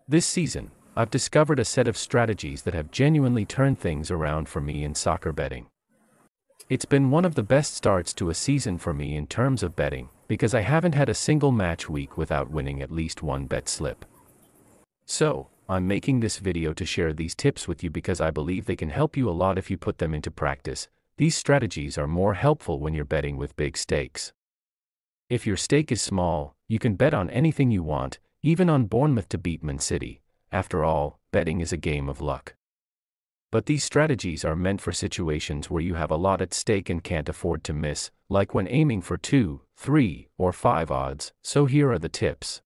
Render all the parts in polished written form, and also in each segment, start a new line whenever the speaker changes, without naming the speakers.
This season, I've discovered a set of strategies that have genuinely turned things around for me in soccer betting. It's been one of the best starts to a season for me in terms of betting, because I haven't had a single match week without winning at least one bet slip. So, I'm making this video to share these tips with you because I believe they can help you a lot if you put them into practice. These strategies are more helpful when you're betting with big stakes. If your stake is small, you can bet on anything you want, even on Bournemouth to beat Man City. After all, betting is a game of luck. But these strategies are meant for situations where you have a lot at stake and can't afford to miss, like when aiming for 2, 3, or 5 odds, so here are the tips.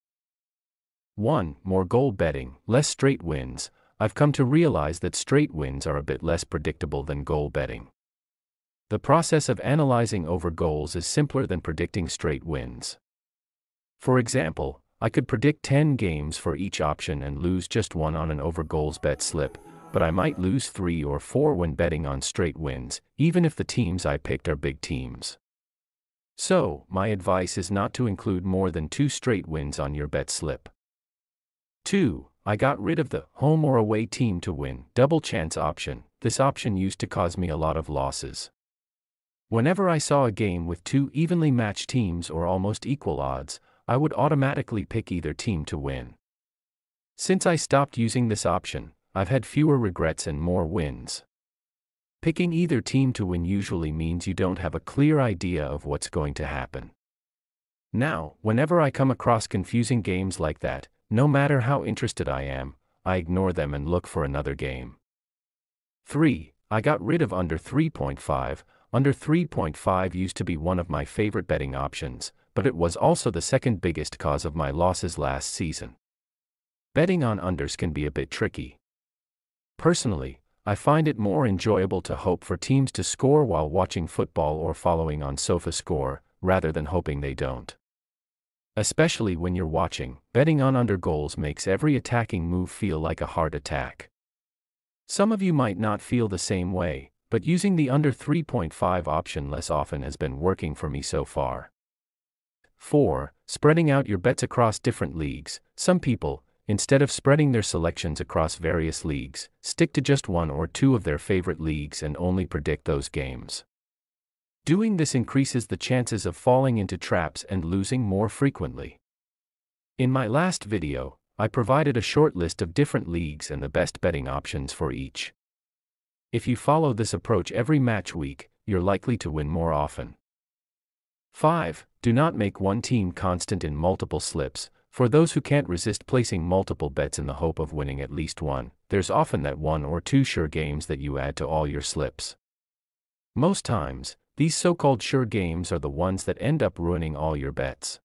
1. More goal betting, less straight wins. I've come to realize that straight wins are a bit less predictable than goal betting. The process of analyzing over goals is simpler than predicting straight wins. For example, I could predict 10 games for each option and lose just one on an over goals bet slip, but I might lose 3 or 4 when betting on straight wins, even if the teams I picked are big teams. So, my advice is not to include more than 2 straight wins on your bet slip. 2. I got rid of the home or away team to win double chance option. This option used to cause me a lot of losses. Whenever I saw a game with 2 evenly matched teams or almost equal odds, I would automatically pick either team to win. Since I stopped using this option, I've had fewer regrets and more wins. Picking either team to win usually means you don't have a clear idea of what's going to happen. Now, whenever I come across confusing games like that, no matter how interested I am, I ignore them and look for another game. 3. I got rid of under 3.5. Under 3.5 used to be one of my favorite betting options, but it was also the second biggest cause of my losses last season. Betting on unders can be a bit tricky. Personally, I find it more enjoyable to hope for teams to score while watching football or following on SofaScore, rather than hoping they don't. Especially when you're watching, betting on under goals makes every attacking move feel like a heart attack. Some of you might not feel the same way, but using the under 3.5 option less often has been working for me so far. 4. Spreading out your bets across different leagues. Some people, instead of spreading their selections across various leagues, stick to just 1 or 2 of their favorite leagues and only predict those games. Doing this increases the chances of falling into traps and losing more frequently. In my last video, I provided a short list of different leagues and the best betting options for each. If you follow this approach every match week, you're likely to win more often. 5. Do not make one team constant in multiple slips. For those who can't resist placing multiple bets in the hope of winning at least one, there's often that 1 or 2 sure games that you add to all your slips. Most times, these so-called sure games are the ones that end up ruining all your bets.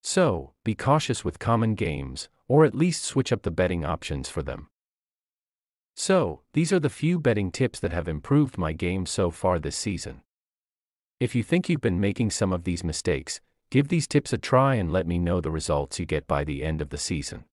So, be cautious with common games, or at least switch up the betting options for them. So, these are the few betting tips that have improved my game so far this season. If you think you've been making some of these mistakes, give these tips a try and let me know the results you get by the end of the season.